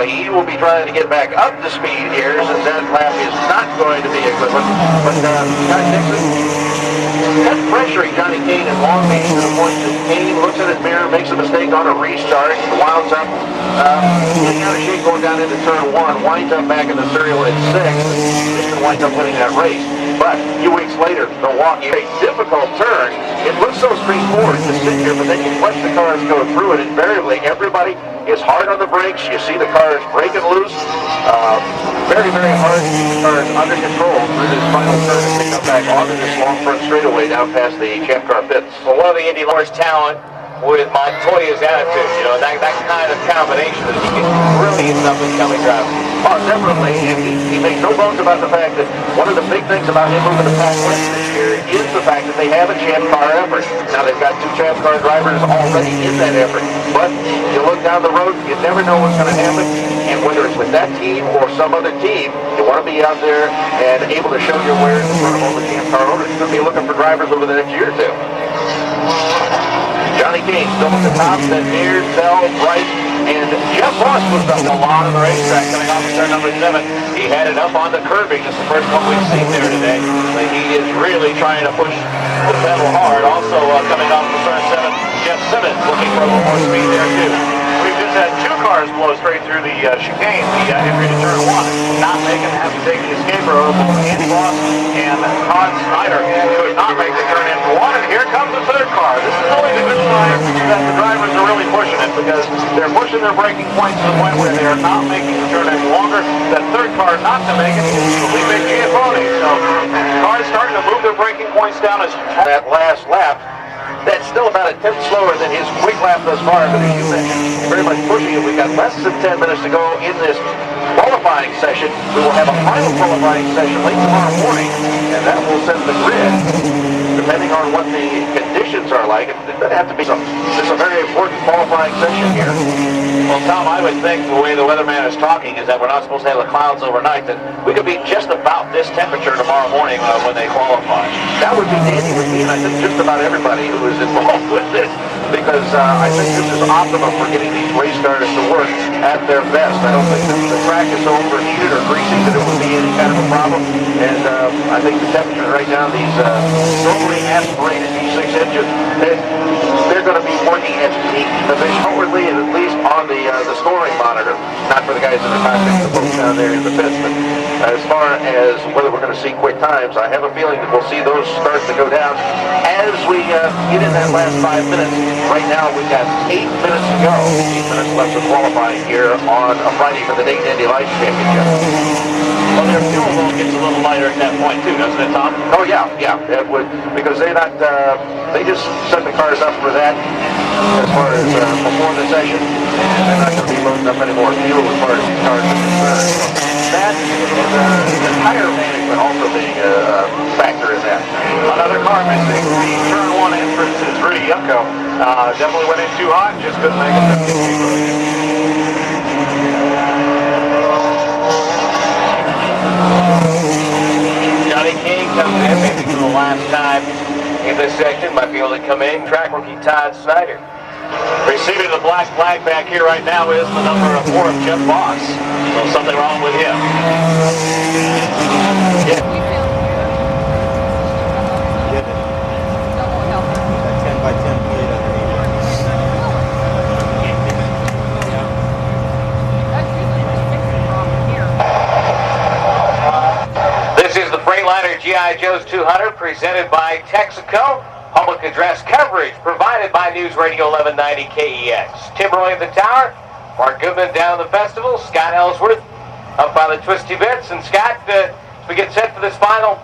he will be trying to get back up to speed here, since that lap is not going to be a good one. But Scott Dixon kept pressuring Johnny Kane in Long Beach to the point that Kane looks at his mirror, makes a mistake on a restart, winds up getting out of shape going down into turn 1, winds up back in the serial at 6, and winds up winning that race. But a few weeks later, Milwaukee, a difficult turn. It looks so straightforward to sit here, but then you watch the cars go through it. Invariably, everybody is hard on the brakes. You see the cars breaking loose. Very, very hard to keep the cars under control through this final turn and pick up back onto this long front straightaway down past the Champ Car pits. Well, one of the Indy Lawrence talent with Montoya's attitude, that kind of combination that he can really get up and coming driver. Oh, definitely. And he makes no bones about the fact that one of the big things about him moving the pack west this year is the fact that they have a Champ Car effort. Now, they've got 2 Champ Car drivers already in that effort. But you look down the road, you never know what's going to happen. And whether it's with that team or some other team, you want to be out there and able to show your wares in front of all the Champ Car owners. You're going to be looking for drivers over the next year or two. Johnny Kane still at the top, then Mears, Bell, Bryce, and Jeff Ross was up a lot on the racetrack coming off of turn number 7. He had it up on the curbing. It's the first one we've seen there today. But he is really trying to push the pedal hard. Also coming off of turn 7, Jeff Simmons looking for a little more speed there too. We've just had 2 cars blow straight through the chicane, the entry to turn 1. Not making have to take the escaper over. Andy Ross and Todd Snyder could not make the turn into 1. And here comes the 3rd car. This is always a good sign that the drivers are really pushing it, because they're pushing their braking points to the point where they are not making the turn any longer. That 3rd car not to make it is Felipe Giafone. So the car is starting to move their braking points down as that last lap. That's still about a tenth slower than his quick lap thus far, but as you mentioned, very much pushing it. We've got less than 10 minutes to go in this qualifying session. We will have a final qualifying session late tomorrow morning, and that will set the grid, depending on what the conditions are like. It's going to have to be this is a very important qualifying session here. Well, Tom, I would think the way the weatherman is talking is that we're not supposed to have the clouds overnight, that we could be just about this temperature tomorrow morning when they qualify. That would be dandy with me, and I think just about everybody who is involved with this, because I think this is optimum for getting these race cars to work at their best. I don't think that the track is so overheated or greasy that it would be any kind of a problem, and I think the temperature right now, these normally aspirated V6 engines, they're going to be working at peak efficiency outwardly, and at least on the scoring monitor, not for the guys in the cockpit, the folks down there in the pits, but as far as whether we're going to see quick times, I have a feeling that we'll see those start to go down as we get in that last 5 minutes. Right now, we've got 8 minutes to go. 8 minutes left of qualifying here on a Friday for the Dayton Indy Lights Championship. Well, their fuel load gets a little lighter at that point too, doesn't it, Tom? Oh yeah, it would, because they're not. They just set the cars up for that as far as before the session, and they're not going to be loading up any more fuel as far as these cars are concerned. That and the tire management also being a factor in that. Another car missing the turn 1 entrance is Rudy Yumko. Definitely went in too hot, just couldn't make it. Johnny King comes in maybe for the last time in this section. Might be able to come in. Track rookie Todd Snyder. Receiving the black flag back here right now is the number 4 of Jeff Boss. So something wrong with him. Yeah. 10 by 10 plate underneath. This is the Freightliner G.I. Joe's 200 presented by Texaco. Public address coverage provided by News Radio 1190 KEX. Tim Roy at the tower, Mark Goodman down at the festival, Scott Ellsworth up by the Twisty Bits. And Scott, as we get set for this final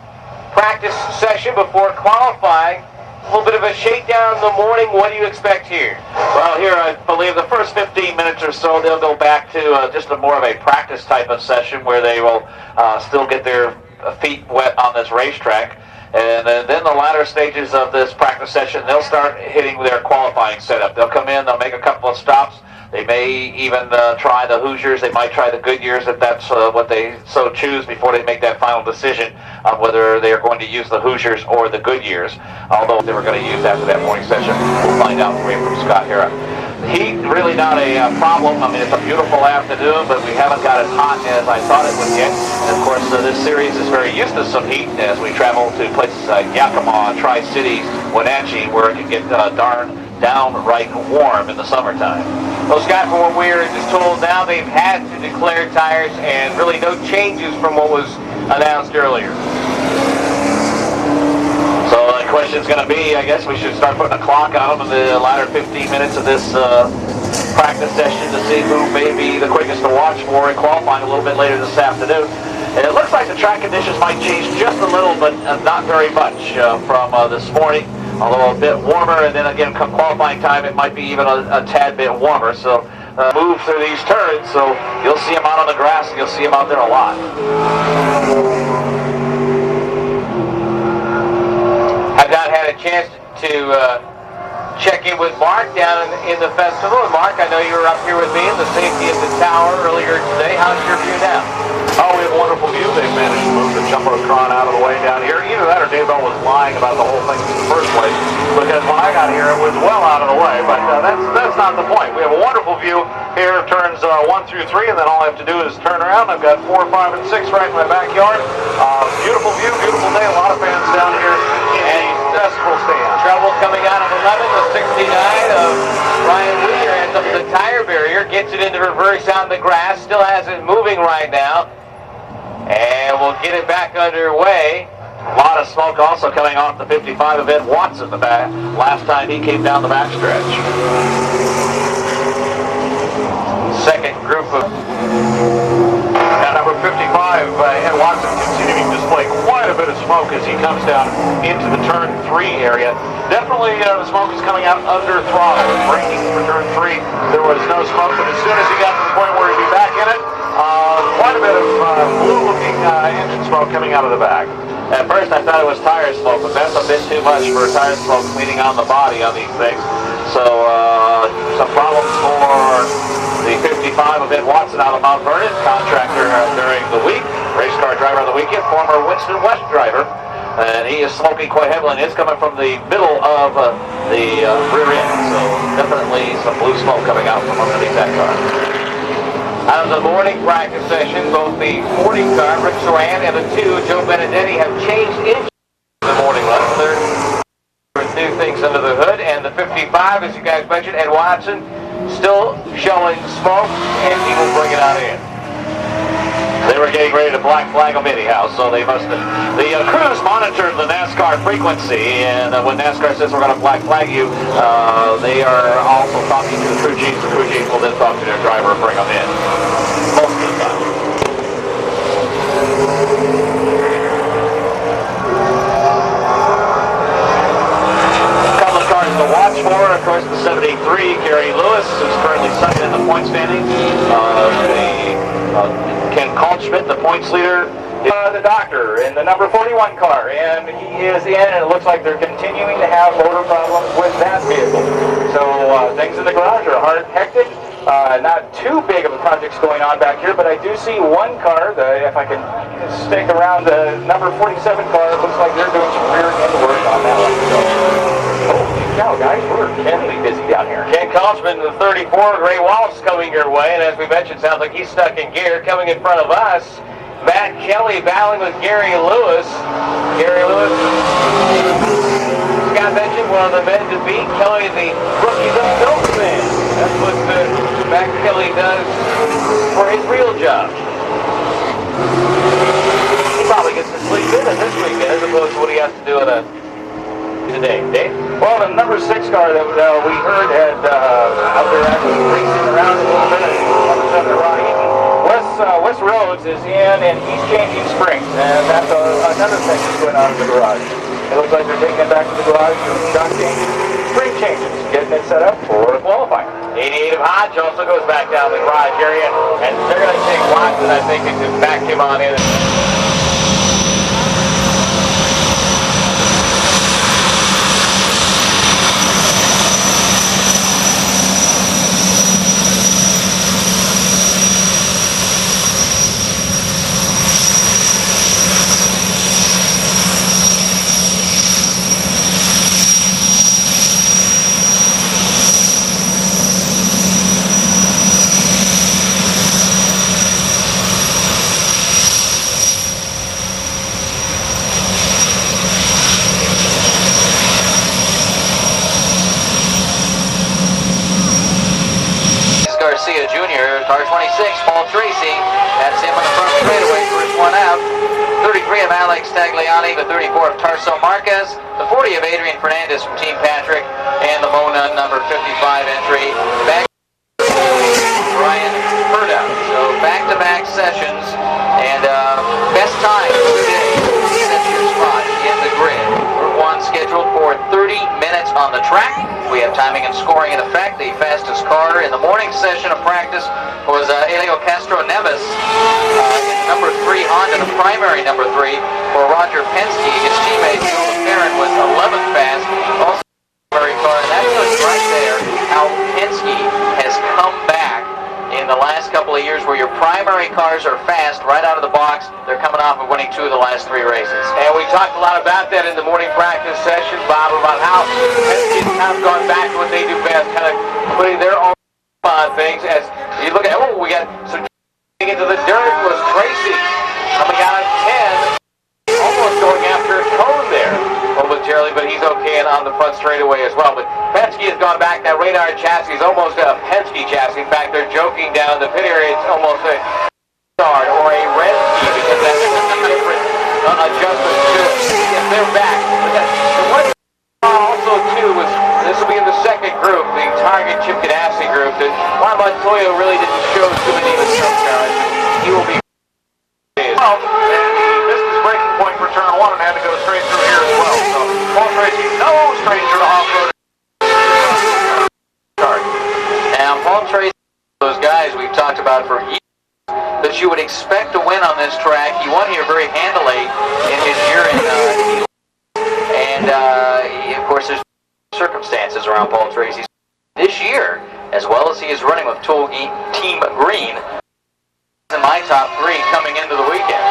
practice session before qualifying, a little bit of a shakedown in the morning. What do you expect here? Well, here I believe the first 15 minutes or so, they'll go back to just a more of a practice type of session where they will still get their feet wet on this racetrack. And then the latter stages of this practice session, they'll start hitting their qualifying setup. They'll come in, they'll make a couple of stops. They may even try the Hoosiers. They might try the Goodyears if that's what they so choose before they make that final decision on whether they are going to use the Hoosiers or the Goodyears. Although they were going to use after that morning session, we'll find out from Scott Hera. Heat, really not a problem. I mean, it's a beautiful afternoon, but we haven't got as hot as I thought it would get. And of course, this series is very used to some heat as we travel to places like Yakima, Tri-Cities, Wenatchee, where it can get downright warm in the summertime. Well, Scott, from what we're just told now, they've had to declare tires and really no changes from what was announced earlier. So the question's going to be, I guess we should start putting a clock on them in the latter 15 minutes of this practice session to see who may be the quickest to watch for in qualifying a little bit later this afternoon. And it looks like the track conditions might change just a little, but not very much from this morning, although a bit warmer, and then again come qualifying time it might be even a tad bit warmer. So move through these turns, so you'll see them out on the grass and you'll see them out there a lot. I've not had a chance to check in with Mark down in the festival. And Mark, I know you were up here with me in the safety of the tower earlier today. How's your view now? Oh, we have a wonderful view. They've managed to move the Jumbotron out of the way down here. Either that or Dave Bell was lying about the whole thing in the first place, because when I got here, it was well out of the way. But that's not the point. We have a wonderful view here, turns 1 through 3, and then all I have to do is turn around. I've got 4, 5, and 6 right in my backyard. Beautiful view, beautiful day. A lot of fans down here in the festival stand. Trouble coming out of 11, the 69 of Ryan Wheeler ends up with the tire barrier, gets it into reverse on the grass, still has it moving right now. And we'll get it back underway. A lot of smoke also coming off the 55 of Ed Watson the back last time he came down the backstretch. Second group of number 55, Ed Watson continuing to display quite a bit of smoke as he comes down into the turn 3 area. Definitely the smoke is coming out under throttle. Braking for turn 3, there was no smoke, but as soon as he got to the point where he'd be back in it, quite a bit of blue-looking engine smoke coming out of the back. At first I thought it was tire smoke, but that's a bit too much for tire smoke cleaning on the body on these things. So some problems for the 55 of Ed Watson out of Mount Vernon, contractor during the week, race car driver of the weekend, former Winston West driver. And he is smoking quite heavily, and it's coming from the middle of the rear end. So definitely some blue smoke coming out from underneath that car. Out of the morning practice session, both the 40 car, Rick Soran, and the 2, Joe Benedetti, have changed into the morning run. There's new things under the hood, and the 55, as you guys mentioned, Ed Watson, still showing smoke, and he will bring it out in. They were getting ready to black flag them anyhow, so they must have. The crews monitored the NASCAR frequency, and when NASCAR says we're going to black flag you, they are also talking to the crew chiefs. The crew chiefs will then talk to their driver and bring them in. Most of the time. A couple of cars to watch for, of course, the 73, Gary Lewis, who's currently second in the point standing. Ken Kaltschmidt, the points leader, the doctor in the number 41 car, and he is in, and it looks like they're continuing to have motor problems with that vehicle. So things in the garage are hard, hectic. Not too big of a projects going on back here, but I do see one car, if I can stick around the number 47 car, it looks like they're doing some rear end work on that one. So, holy cow, guys, we're intensely busy down here. Ken Kalschman, the 34, Ray Wallace coming your way, and as we mentioned, sounds like he's stuck in gear. Coming in front of us, Matt Kelly battling with Gary Lewis. Gary Lewis, Scott mentioned, one of the men to beat. Kelly, the rookie, the Milkman. That's what Matt Kelly does for his real job. He probably gets to sleep in this weekend as opposed to what he has to do today. Dave? Well, the number 6 car that we heard had out there actually racing around a little bit, number 7 Ron Eaton. Wes Rhodes is in, and he's changing springs, and that's another thing that's going on in the garage. It looks like they're taking it back to the garage, doing shock changes, spring changes, getting it set up for qualifying. 88 of Hodge also goes back down the garage area, and they're going to take Watson, I think, and to back him on in. Car 26, Paul Tracy, that's him on the front straightaway, first one out. 33 of Alex Tagliani, the 34 of Tarso Marquez, the 40 of Adrian Fernandez from Team Patrick, and the Mona number 55 entry. Back Brian Furda. So back-to-back sessions, and best time today. That's your spot in the grid. Group 1 scheduled for 30 minutes on the track. We have timing and scoring in effect. The fastest car in the morning session of practice was Elio Castro Neves in number 3 Honda, the primary number 3 for Roger Penske. His teammate Joe Perrin was 11th fast. Also primary car, and that shows right there how Penske has come back in the last couple of years, where your primary cars are fast right out of the box. They're coming off of winning 2 of the last 3 races. And we talked a lot about that in the morning practice session, Bob, about how Penske's kind of gone back to what they do best, kind of putting their own on things. As you look at, we got some into the dirt was Tracy coming out of 10, almost going after a cone there momentarily, but he's okay and on the front straightaway as well. But Penske has gone back. That radar chassis is almost a Penske chassis. In fact, they're joking down the pit area. It's almost a Start or a Redski, because that's a different adjustment to it. If they're back, the one also too was, this will be in the second group, the Target Chip Ganassi group, that Juan Montoya really didn't show too many of his cars. He will be Well, and he missed his braking point for turn 1 and had to go straight through here as well. So Paul Tracy, no stranger to off-road. Now, Paul Tracy, those guys we've talked about for years, that you would expect to win on this track. He won here very handily in his year in and of course there's circumstances around Paul Tracy this year, as well as he is running with Team Green in my top 3 coming into the weekend.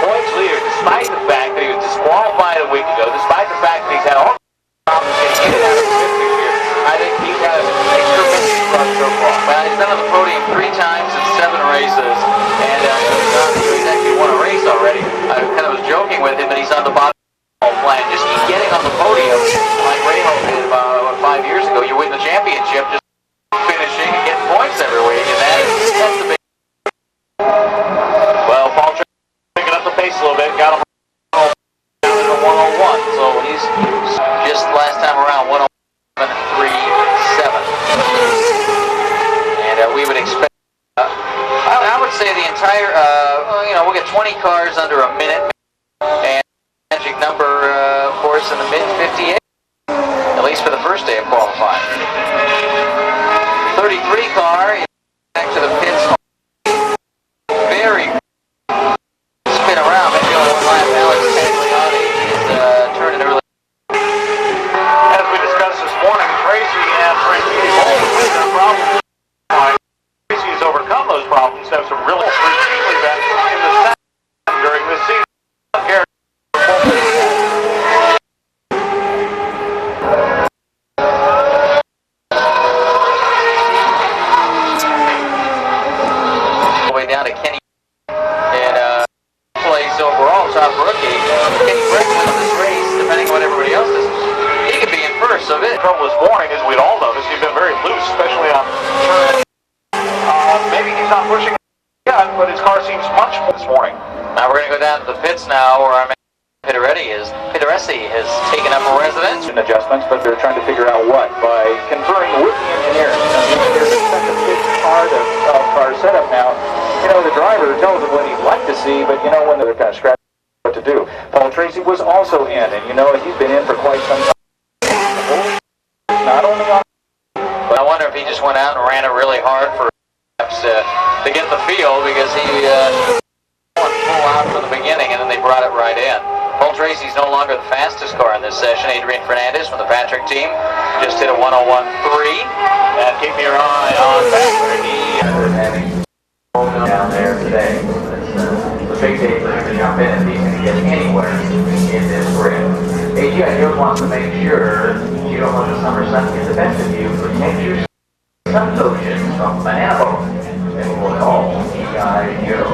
Points leader, despite the fact that he was disqualified a week ago, despite the fact that he's had all problems getting in and out of the pit this year. I think he's got a tremendous run so far. Well, he's been on the podium 3 times in 7 races, and he's actually won a race already. I kind of was joking with him that he's on the bottom plan. Just keep getting on the podium like Rahal did about 5 years ago. You win the championship just finishing and getting points every week, and that's the big. Well, Paul picking up the pace a little bit, got him down to 101, so he's just last time around 101. 3-7, and we would expect, I would say the entire, we'll get 20 cars under a minute, and magic number, of course, in the mid-58, at least for the first day of qualifying. 33 car, back to the pits, very spin around, maybe on one lap. Alex Tagliani is turning early. As we discussed this morning, Tracy and Frankie both had their problems. Tracy has overcome those problems, have some really routinely that in the second during this season. All the way down to Kenny and place overall top rookie. Kenny Brett wins this race, depending on what everybody else is. He could be in first, so it. Trouble this morning, as we'd all noticed, he's been very loose, especially on turn. Maybe he's not pushing yet, but his car seems much more this morning. Now we're going to go down to the pits now, where our man Pederesi has taken up a residence. Adjustments, but they're trying to figure out what by conferring with the engineers. The engineers are such a big part of our setup now. The driver tells them what he'd like to see, but when they're kind of scratching what to do. Paul Tracy was also in, and he's been in for quite some time. Not only on, but I wonder if he just went out and ran it really hard for perhaps to get the feel, because he went full out from the beginning, and then they brought it right in. Paul Tracy's no longer the fastest car in this session. Adrian Fernandez from the Patrick team just hit a 101.3. And keep your eye on Patrick. Down there today. It's a big day for him to jump in if he's going to get anywhere in this grid. AGI Joe wants to make sure you don't let the summer sun get the best of you, but make sure sun lotion from Banana Boat. They will call AGI Joe.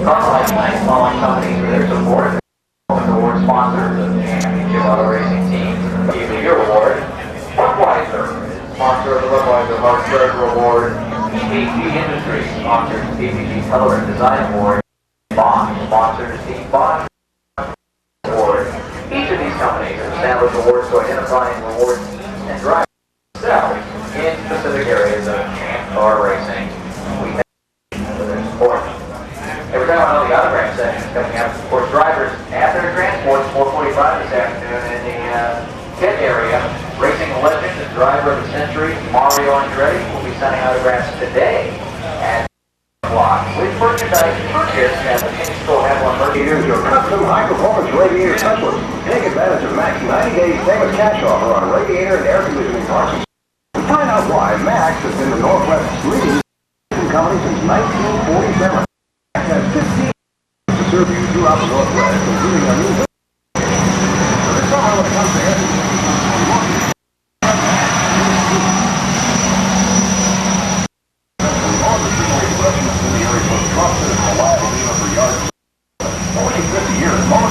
Carlisle thanks following companies for their support. Award sponsors of the Championship Auto Racing Team. Give you your award, Budweiser. sponsor of the Budweiser Hard Treasure Award. AG Industries sponsors the PPG Color and Design Award. Bosch sponsors the Bosch Award. Each of these companies has established awards to identify and reward and drive themselves in specific areas of champ car racing. We thank them for their support. Every time I know the autograph session is coming up, of course, drivers at their transports, 4:45 this afternoon in the pit area. Racing legend and driver of the century, Mario Andretti, will be signing autographs today at block with merchandise purchased at the in-store Avalon Here's your custom high-performance radiator specialist. Take advantage of Max 90-day famous cash offer on radiator and air conditioning parts. Find out why Max has been the Northwest's leading company since 1947. Max has 15 to serve you throughout the Northwest, including a new so this summer when it comes to air conditioning, trusted and reliable dealer for yards. Only 50 years. Wild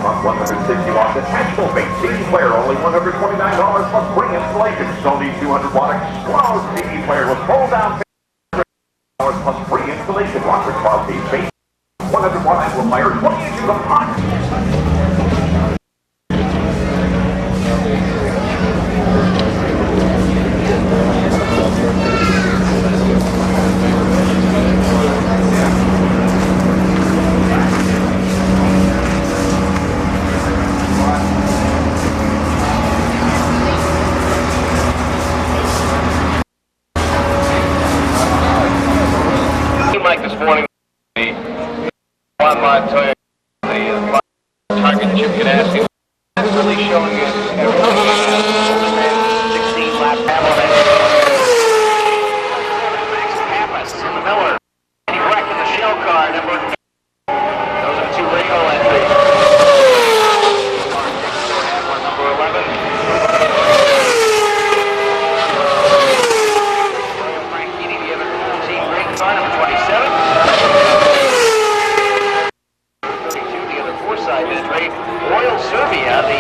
Pump 160 watt detachable base CD player, only $129 plus free installation. Sony 200 watt Explode CD player with fold down plus free installation. Rocker 12 piece base 100 watt amplifier, 20 inches of hot. Like this morning, the one-mod Toyota, the target chip Ganassi, that's really showing us everything. 16-lap Avalon. Max Pappas in the Miller. He wrecked in the shell car, number. Those are two radio entries. Number 11. Frank Keating, the other team great car, number 27. 32, the other Forsythe is Ray Royal Serbia, the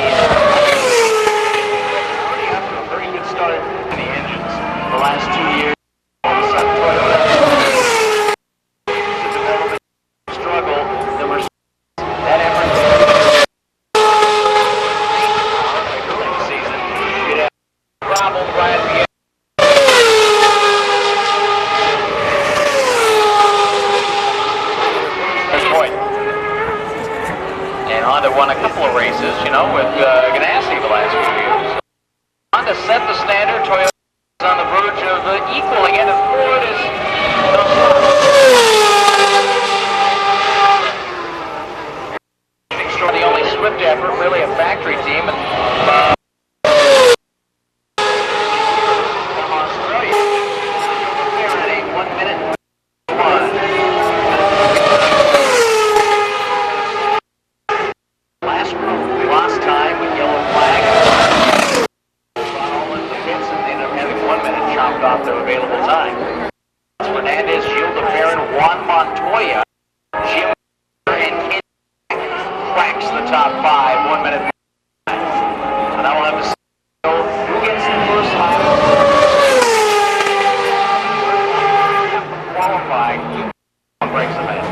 already after a very good start in the engines the last 2 years. All of a sudden, Toyota the development struggle. There were that effort early season. You'd have problems right at the end. And Honda won a couple of races, you know, with Ganassi the last few years. Honda set the standard. Toyota is on the verge of equaling it, and Ford is no stop. The only Swift effort, really a factory team. Australia. Fahrenheit, 1 minute. Lost time with yellow flag. All into the pits and they end up having 1 minute chopped off their available time. Fernandez, Gilles DeFerrin, Juan Montoya, Jim and Ken cracks the top 5, 1 minute. So now we'll have to see who gets the first lap. Qualifying. Breaks the man.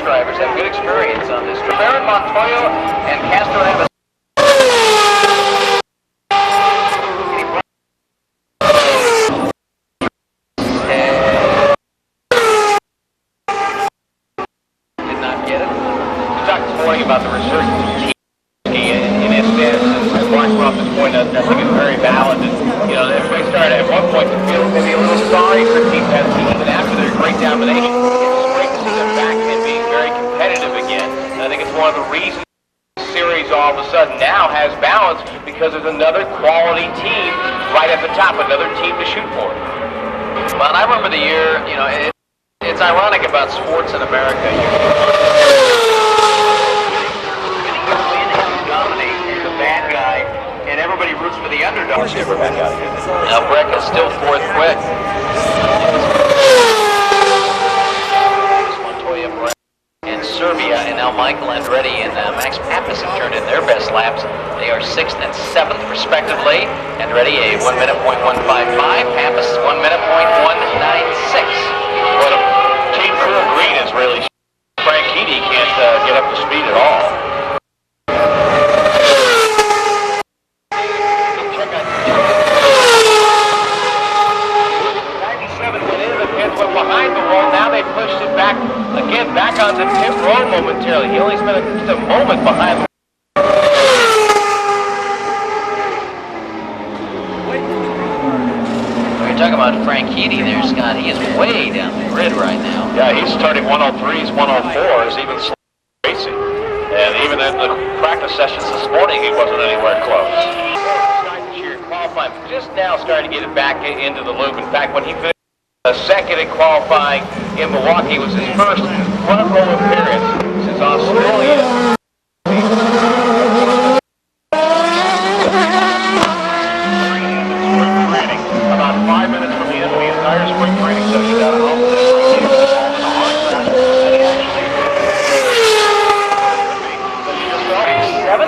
Drivers have good experience on this. Baron Montoya and Castro have a did not get it. We talked this morning about the resurgence in SDS, and Mark brought this point up, I think it's very valid. And, you know, everybody started at one point to feel maybe a little sorry for Team Pepsi, even after their great domination. They're back and being very competitive again. And I think it's one of the reasons the series all of a sudden now has balance, because there's another quality team right at the top, another team to shoot for. But I remember the year, you know, it's ironic about sports in America. Dominate the bad guy, and everybody roots for the underdog. Now Breck is still fourth quick. Montoya, Breck, and Serbia, and now Michael Andretti and Max Pappas have turned in their best laps. They are 6th and 7th respectively. Andretti a 1 minute .155. Pappas 1 minute .196. But Team Cool Green is really Frank Heady can't get up to speed at all. Behind the wall, now they pushed it back again, back onto Tim Rowe momentarily. He only spent just a moment behind the We're talking about Frank Heady there, Scott. He is way down the grid right now. Yeah, he's starting 103s, 104s, even racing. And even in the practice sessions this morning, he wasn't anywhere close. Qualifying, just now starting to get it back into the loop. In fact, when he finished second in qualifying in Milwaukee, was his first front row appearance since Australia. About 5 minutes from the end of the entire spring training session down at home.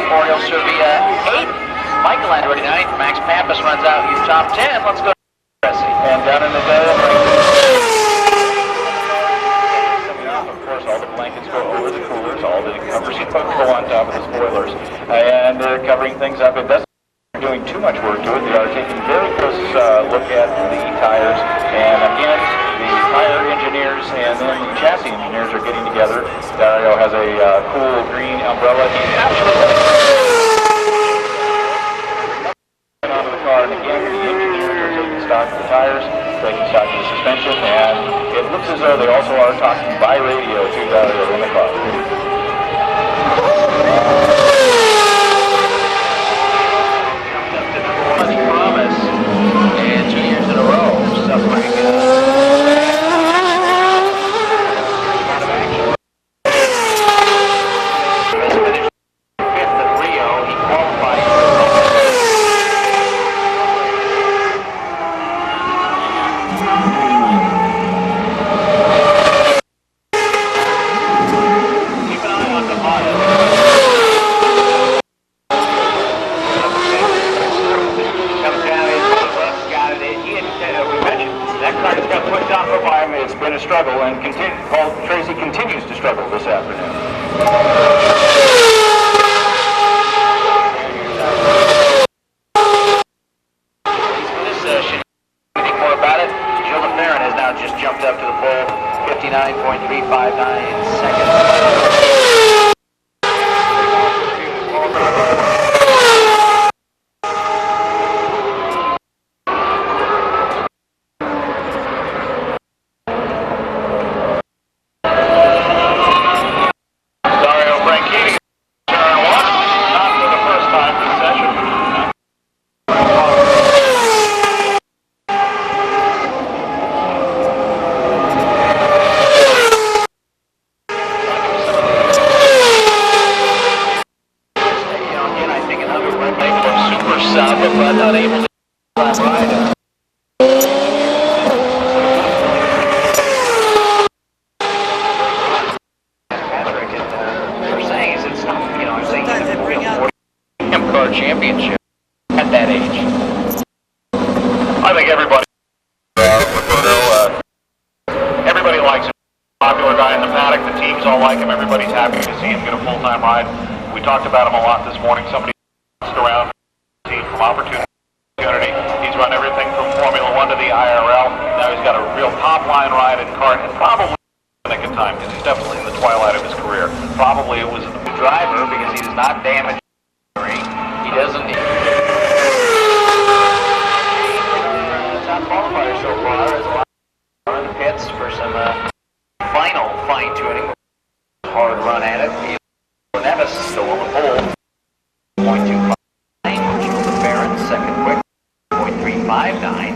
Oriole Serbia 8th, Michael Andretti 9th, Max Pappas runs out in top 10. Let's go to Cressy. And down in the day, of course, all the blankets go over the coolers, all the covers go on top of the spoilers, and they're covering things up. It doesn't doing too much work to it. They are taking a very close look at the tires, and again, the tire engineers and then the chassis engineers are getting together. Dario has a cool green umbrella. He's absolutely onto the car, and again, the engineers are taking stock of the tires, taking stock of the suspension, and it looks as though they also are talking by radio to Dario in the car. Promise, and 2 years in a row, suffering fifth at Rio. He qualified. Keep an eye on the That car just got pushed off of him. It's been a struggle, and Paul Tracy continues to struggle this afternoon. This should anything more about it. Jill McLaren has now just jumped up to the pole, 59.359 seconds. But unable to ride. Patrick, and what we're saying is it's not, I'm saying car championship at that age. I think everybody likes him. Popular guy in the paddock. The teams all like him. Everybody's happy to see him get a full-time ride. We talked about him a lot this morning. Somebody asked around from opportunity. He's run everything from Formula One to the IRL. Now he's got a real top-line ride in kart, and probably in the nick of time because he's definitely in the twilight of his career. Probably it was a new driver because he does not damage. He doesn't. Top qualifier so far is in the pits for some final fine-tuning. Hard run at it. Nevis still on the pole. 0.25. Joseph Barron, second quick. 0.359.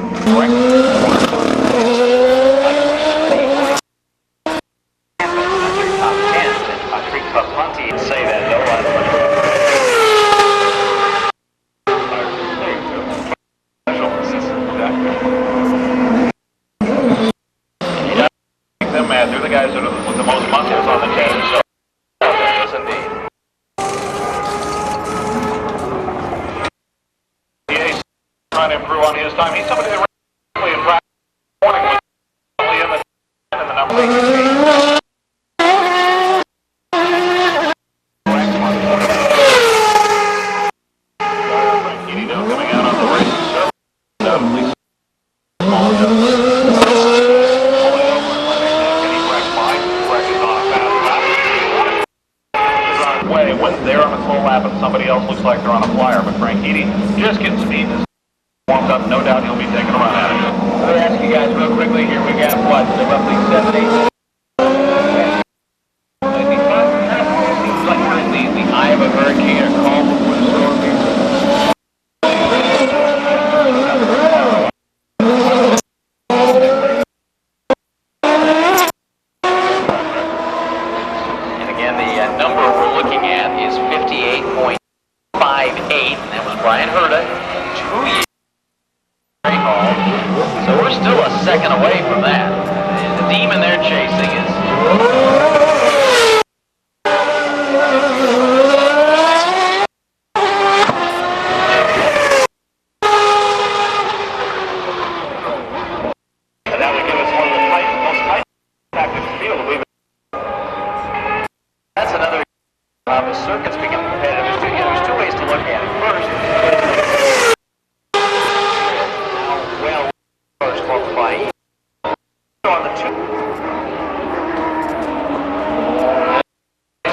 the guys that are with the most muscles on the team. So, yes, indeed. DA's trying to improve on his time. He's somebody that really in practice morning was only in the number of coming out on the race. Undoubtedly small way when they're on a slow lap and somebody else looks like they're on a flyer. But Frank Heady just getting speed and warmed up. No doubt he'll be taking a run at it. Let me ask you guys real quickly here. We got what? Roughly 7, 8. Seems like we're in the eye of a hurricane or calm before the storm. And again, the number we're looking at is 58.58, and that was Brian Herta, 2 years. So we're still a second away from that. And the demon they're chasing is... And that would give us one of the most tight tactics in the field. That's another... the circuit's becoming competitive. There's two ways to look at it. First, well, first qualifying on the two.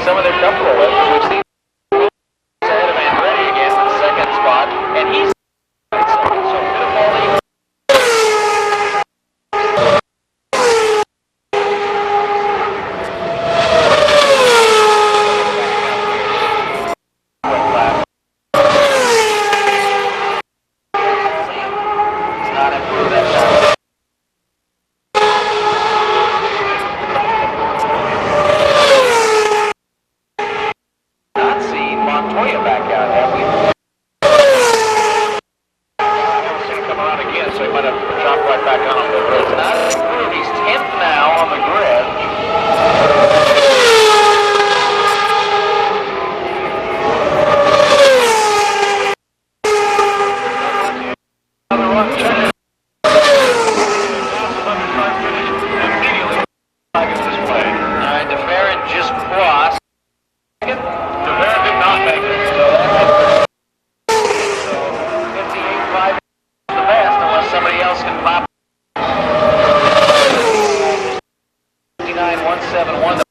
Some of their comfortable with, we've seen ahead of Andretti again in the second spot, and he's so pitiful. Not improved that time. Not seen Montoya back out, have we? We'll see him come around again, so he might have chopped right back on him. It's not improved. He's 10th now on the grid. Another run check. Immediately, flag is displayed. All right, DeFerrin just crossed. DeVere did not make it. So 58.5 is the best, unless somebody else can pop. 59.171.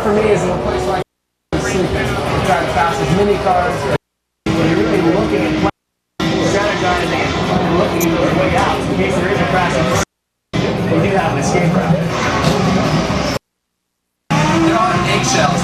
For me, is in a place like try to pass as many cars. You're really looking at strategizing and looking at the way out in case there is a crash. You do have an escape route. They're on eggshells.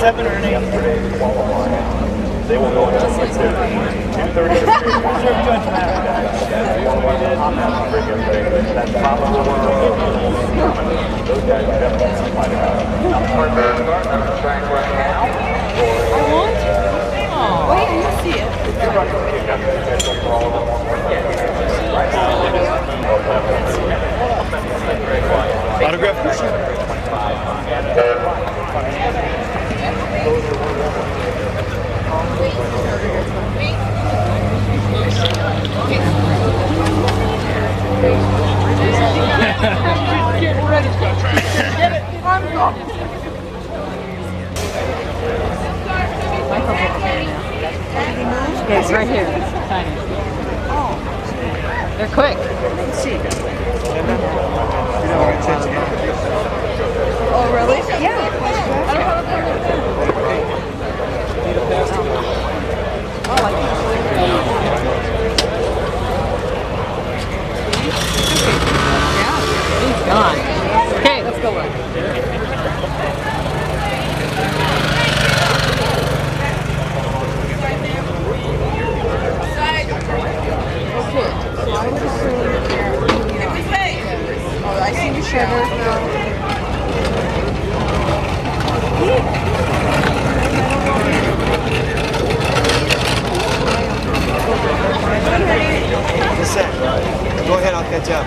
7 or an 8. They will go into 2:30 to 3. That's probably those guys definitely might have. I want to. Oh, wait, I see it. Autograph. Yeah, it's right here. It's tiny. Oh. They're quick. Let's see. Oh, really? Yeah. Oh, I yeah, he's gone. Okay, let's go look. Oh, I see you sugar. Go ahead, I'll catch up.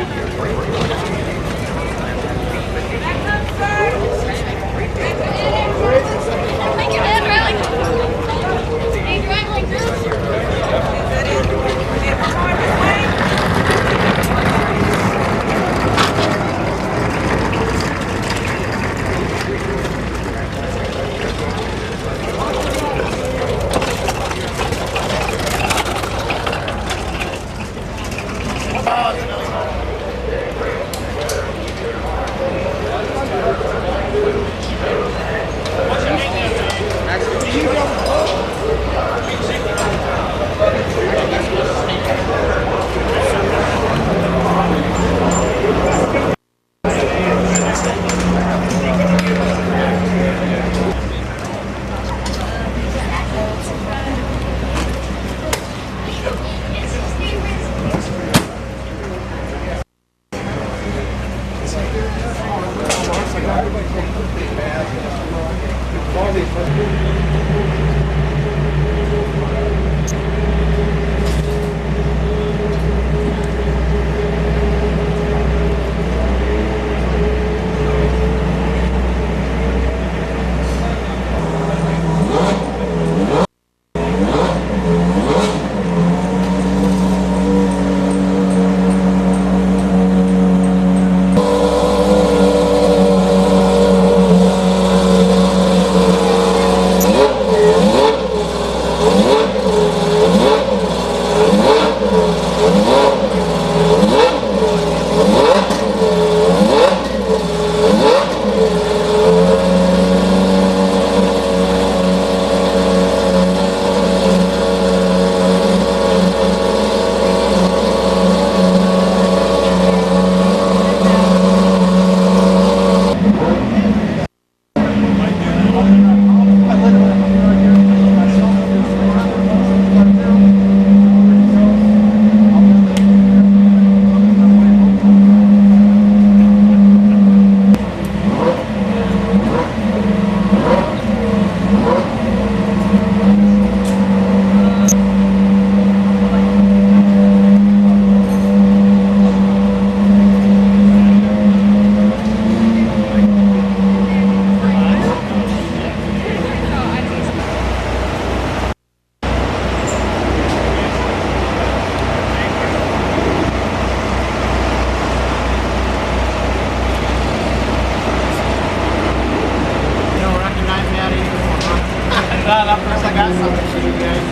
First I got something for you guys.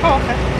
Oh, okay.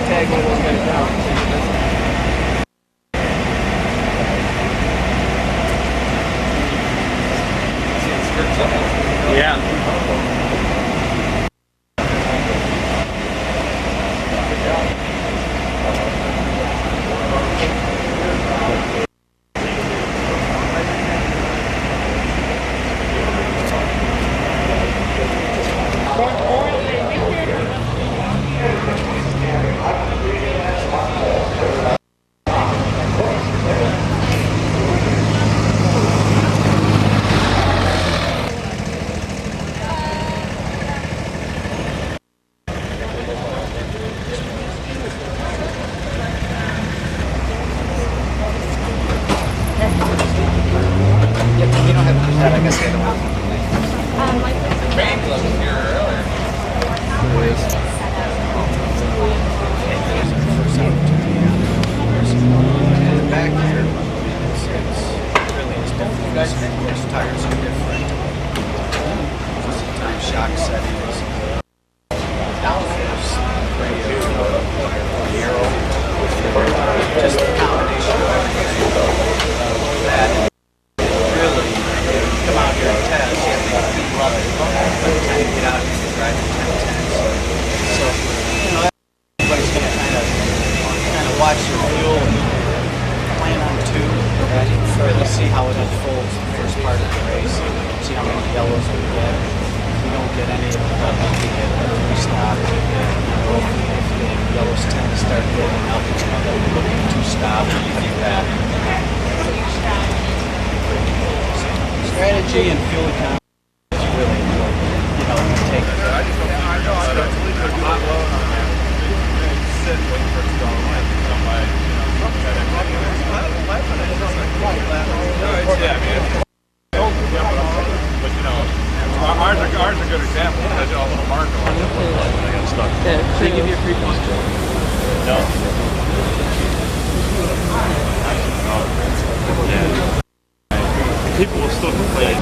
Tag one of those guys down. And back here, it's really is different. Of course, tires are different. Sometimes shock settings. Downforce, narrow. Just a combination of everything. That really, come out here and test, you have to love it. By the time you get out, you can drive the 1010s. So, you know, everybody's going to kind of watch their fuel and plan on two, right? Really see how it unfolds the first part of the race. See how many yellows we get. If we don't get any of them, we get we stop. Yellows tend to start building up, then we're looking to stop like that. Strategy and fuel economy is really important. You know, you take it. Ours are a good example because all the mark on it. I got stuck. Should I give you a free piece? No. Yeah. People will still complain.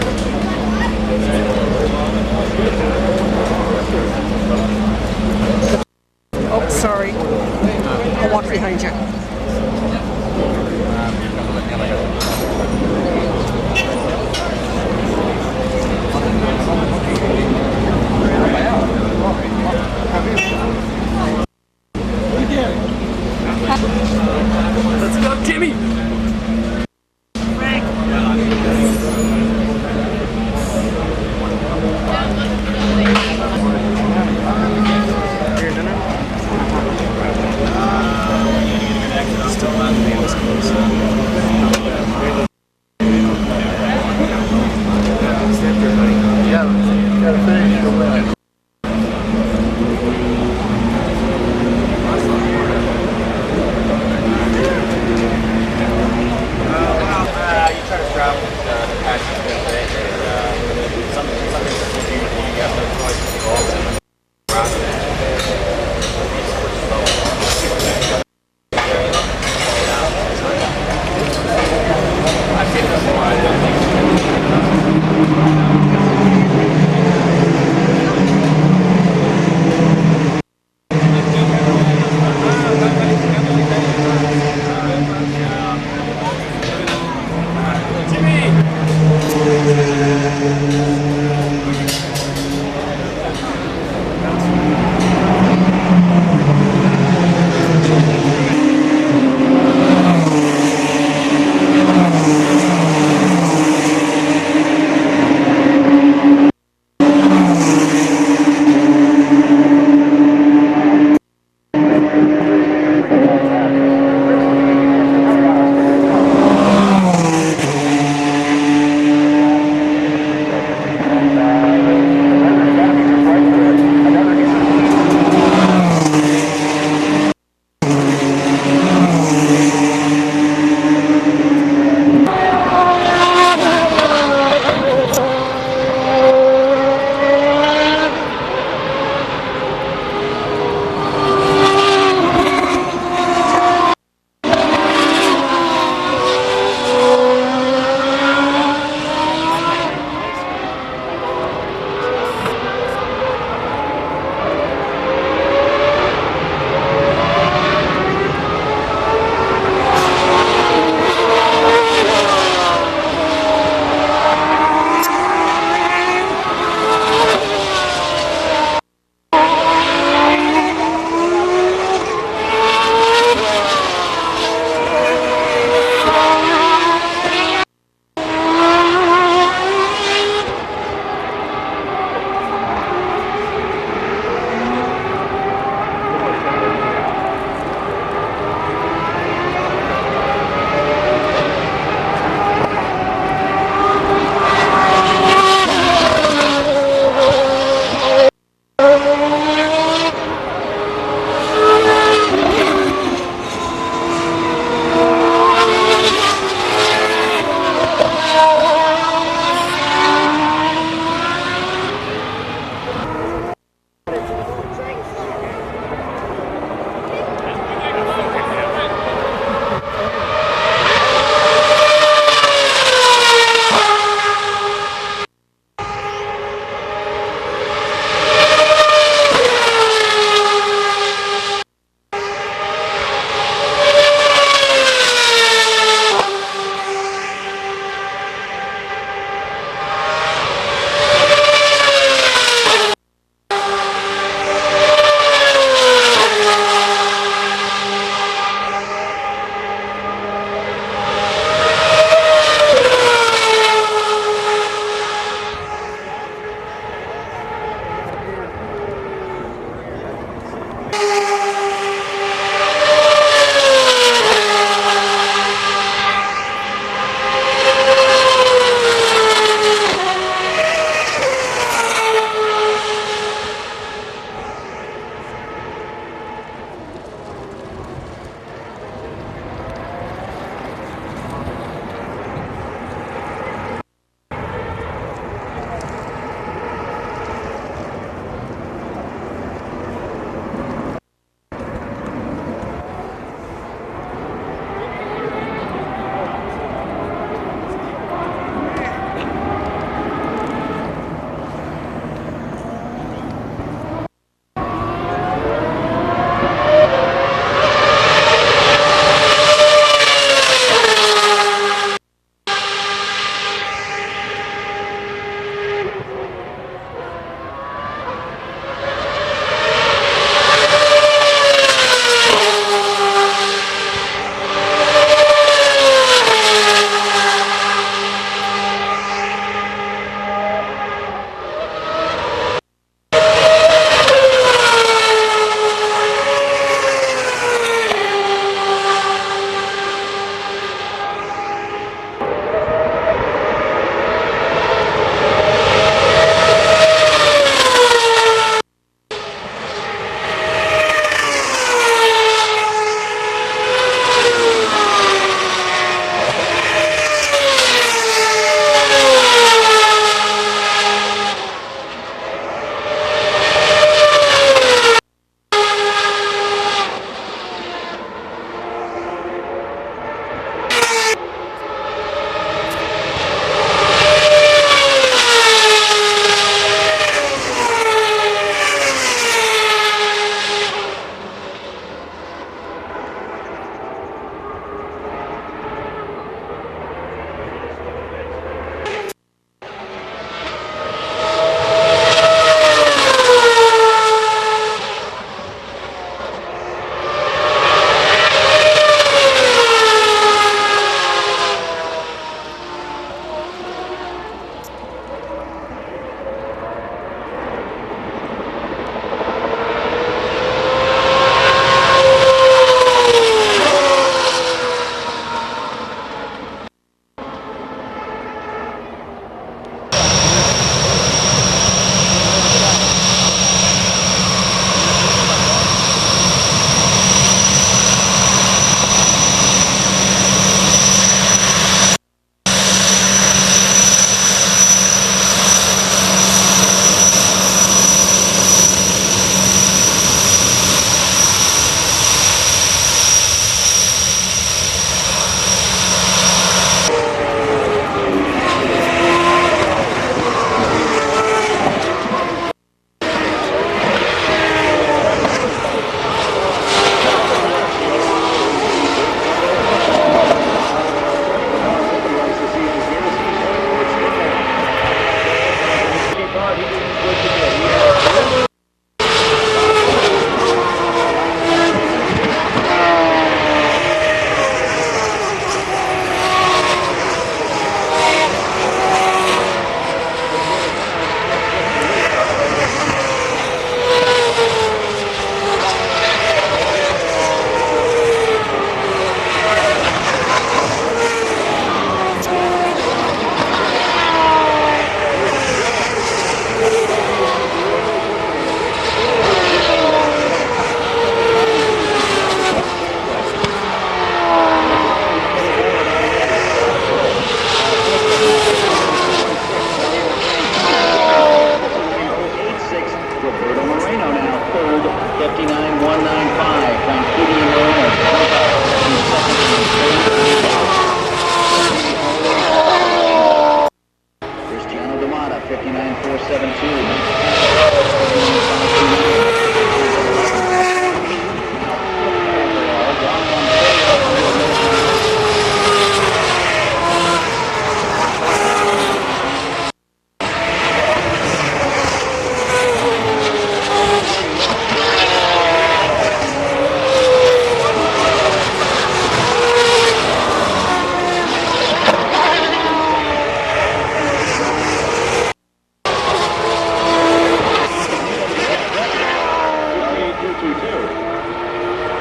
Oh, sorry. I'll walk behind you. Let's go, Timmy! Roberto Moreno now third, 59.195. Franchitti and Moreno jump out second. Cristiano D'Amata, 59.472.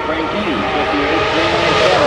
Franchitti, 57.95.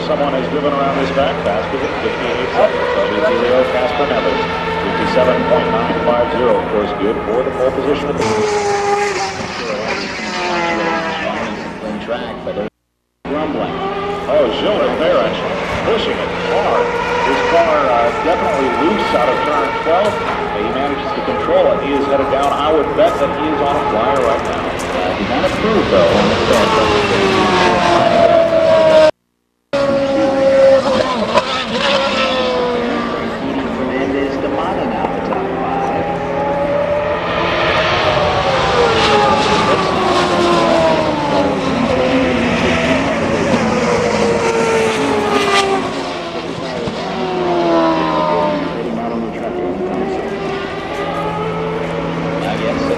Someone has driven around this back faster than 58 seconds. That'll be Julio Casper Neves. 57.950, of course, good for the pole position of the track, but they're grumbling. Oh, Gilles Leclerc actually pushing it hard. His car definitely loose out of turn 12. He manages to control it. He is headed down. I would bet that he is on a flyer right now. Did not approve, though, on the start. D'Amata now the top five. I guess so.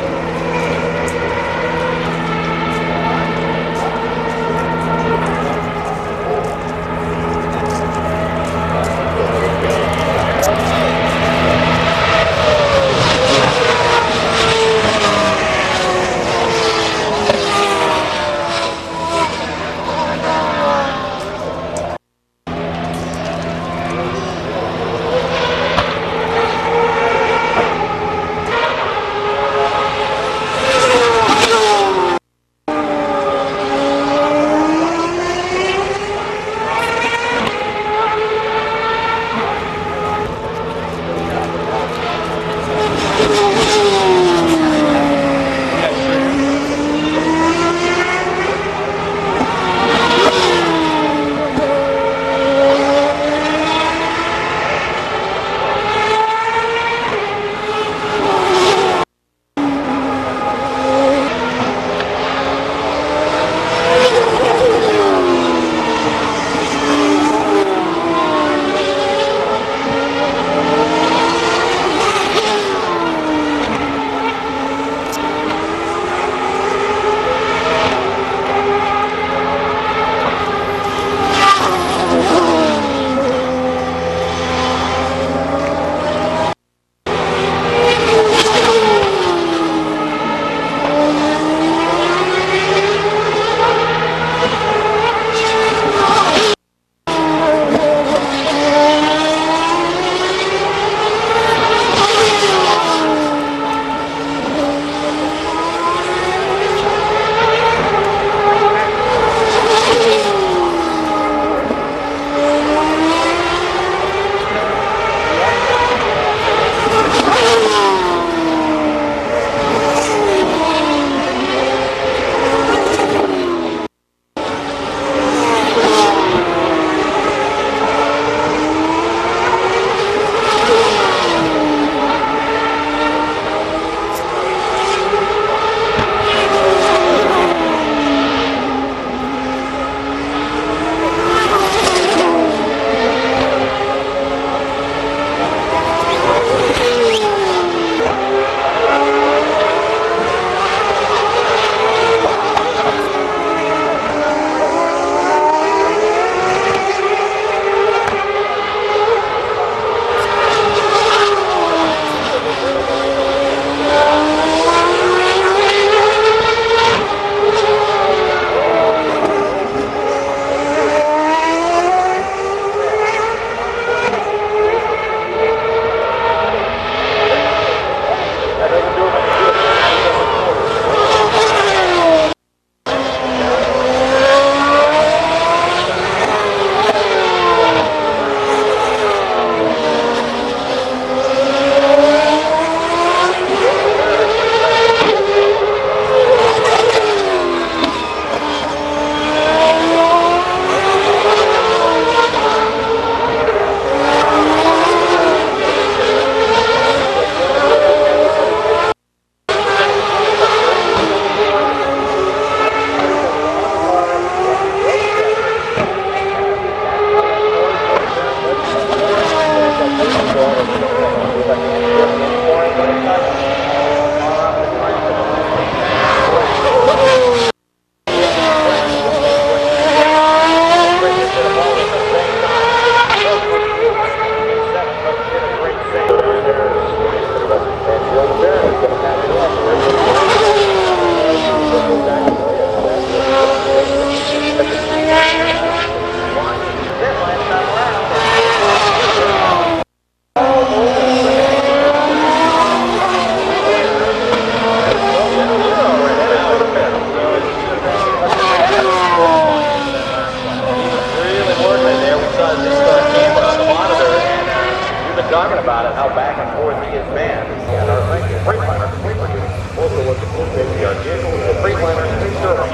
state-of-the-art vehicle is the Freightliner Sterling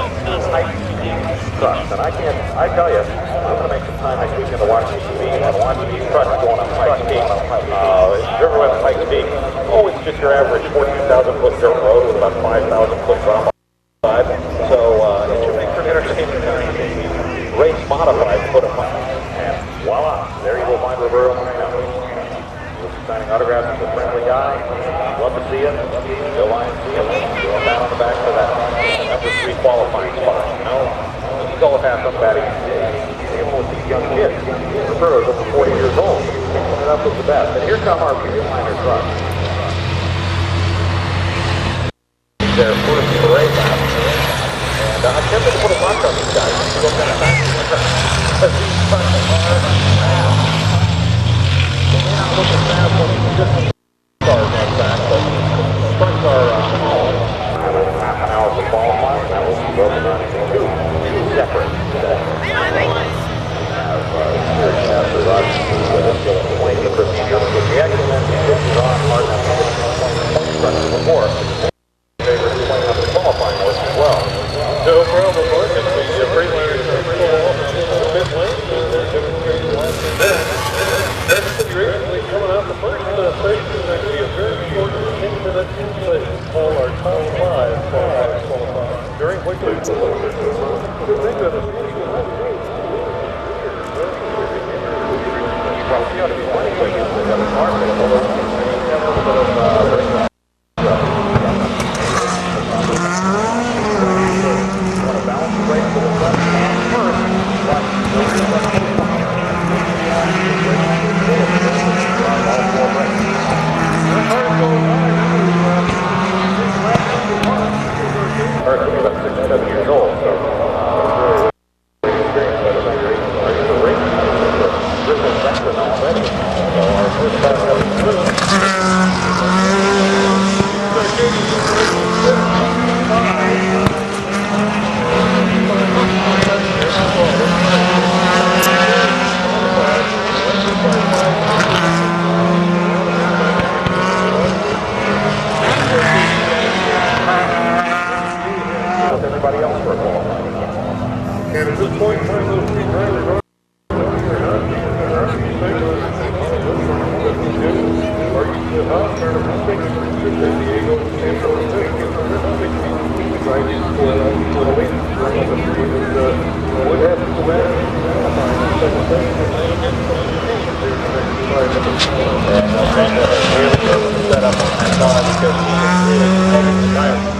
high-speed trucks. And I tell you, I'm going to make some time next weekend to watch these TV and watch these trucks going up Pikes Peak. Driven with Pikes Peak, it's just your average 14,000-foot dirt road with about 5,000-foot drop side. So it should make for an entertaining time. Race modified, put them on, and voila, there you go, find Roberto Moreno. Signing autographs with a friendly guy. Love to see it. Go line and see him. Go down on the back for that number 3 qualifying spot. He's all about somebody. Even with these young kids. Roberto's over 40 years old. Picking it up with the best. And here come our Freightliner trucks. Their first parade lap. And I'm tempted to put a bunch on these guys. Look at that. Because these trucks are fast. Look at that one. Just cars like that. But trucks are half an hour for qualifying. That will be broken down into two separate sessions. Explain the procedure. The actual engine is on hard point structure before. They were explaining how the qualifying works as well. No problem, Mark. It's the Freightliner pull off in the pit lane. They're demonstrating the last thing. That's configuration coming out the first station. It's going to be a very short 10-minute session called our top 5 qualifying. During which we think that you ought to be plenty quick in the other car, but a little bit of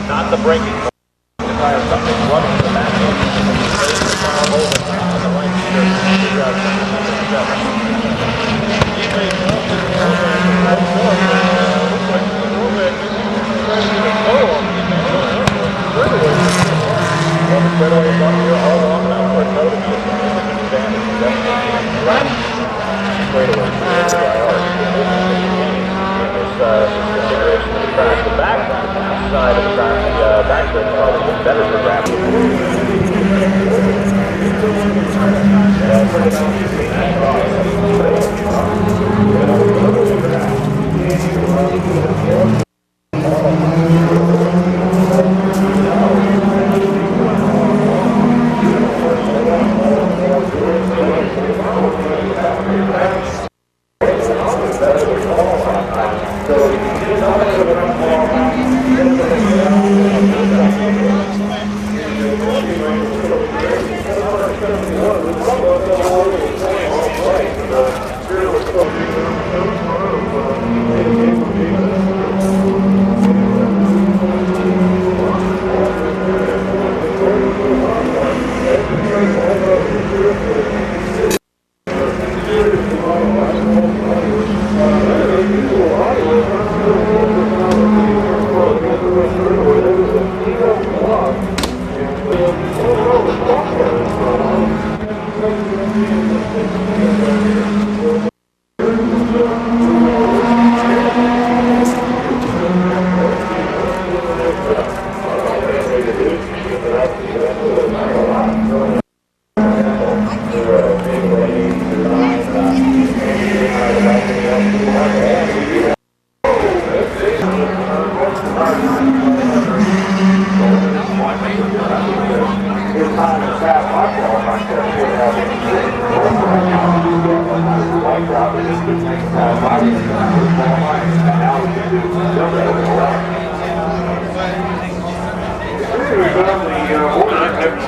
not the braking. The tire, something running in the back. The back side of the track, the back side is probably better for Thank you. past my qualifying test should have any white job is just qualifying, and now we can do build that with 11. We've done the order next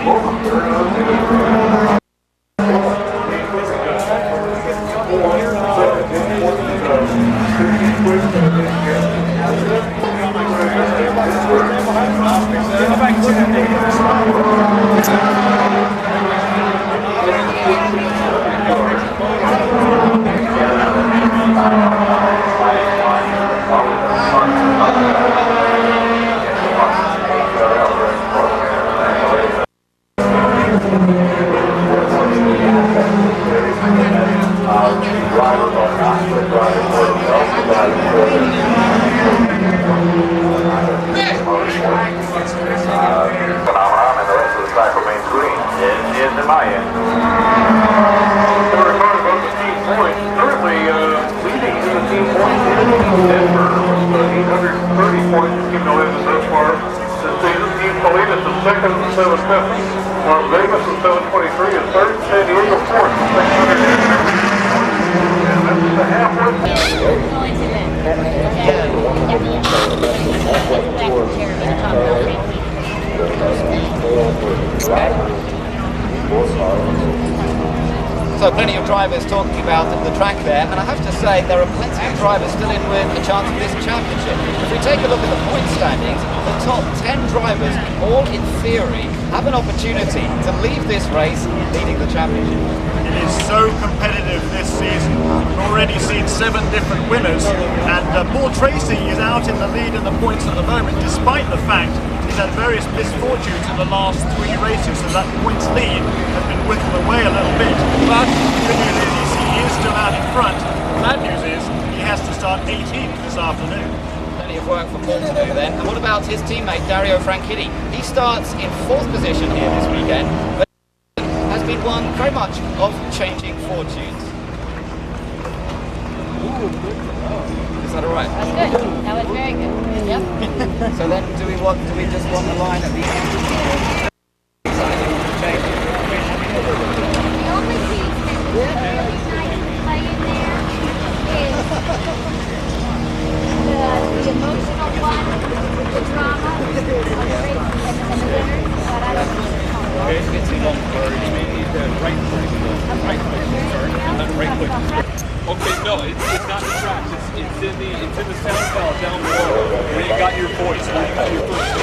phenomenon, and the rest of the track remains green. It is in my end. The record about the team points. Currently leading in the team points in Denver with 830 points accumulated thus far this season. Team Salinas is second at 750. Las Vegas at 723 is third. San Diego fourth at 600. And that's the halfway. So plenty of drivers talking about the track there, and I have to say there are plenty of drivers still in with a chance of this championship. If we take a look at the point standings, the top 10 drivers, all in theory, have an opportunity to leave this race leading the championship. It is so competitive this season. We've already seen 7 different winners, and Paul Tracy is out in the lead in the points at the moment, despite the fact he's had various misfortunes in the last 3 races, so that points lead has been whittled away a little bit. But the good news is he is still out in front. The bad news is he has to start 18th this afternoon. Plenty of work for Paul to do then. And what about his teammate Dario Franchitti? He starts in 4th position here this weekend, but has been one very much of changing fortunes. Is that alright? That's good. That was very good. Yep. So then do we just want the line at the end? The only piece that was really nice to play in there is the emotional one, the drama, and the winners, but I don't know. It's too long. Okay, no, it's not the tracks. It's in the sound file down below where you got your voice, where you got your first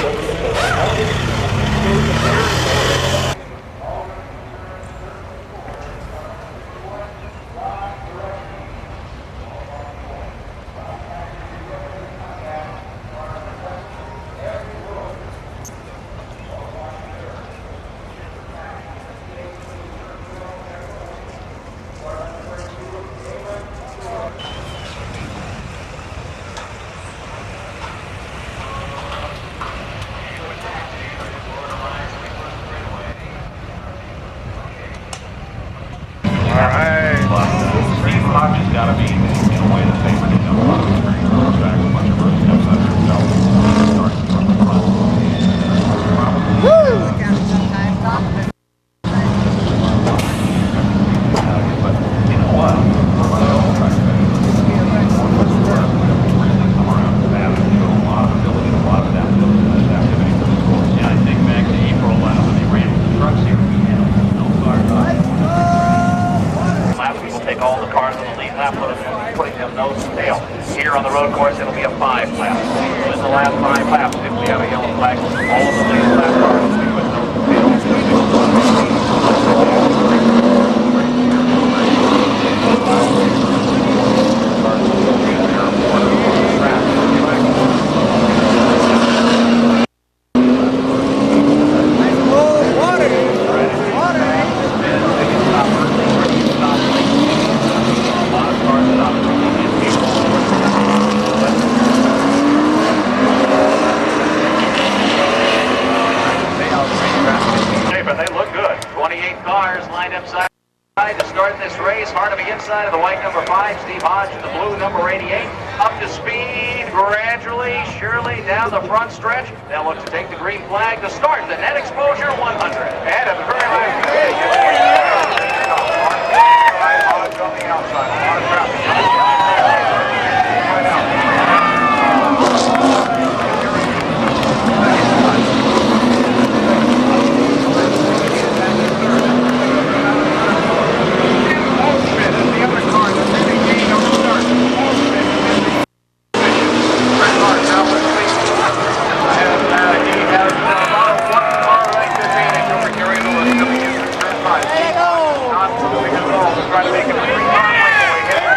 putting them nose to tail. Here on the road course, it'll be a 5 lap. In the last 5 laps, if we have a yellow flag, all of the lead lap cars will be with nose to tail. To start this race, Harding inside of the white number 5, Steve Hodge in the blue number 88, up to speed, great. gradually, surely down the front stretch. They'll look to take the green flag to start the net exposure 100. And at the very last stage, on the outside, a lot of traffic. Right out. The other car that's really gained on the start. Red car now with the lead. And he has about one car length advantage over Gary Lewis coming in from turn 5. Not moving at all to try to make it a 3-car breakaway here.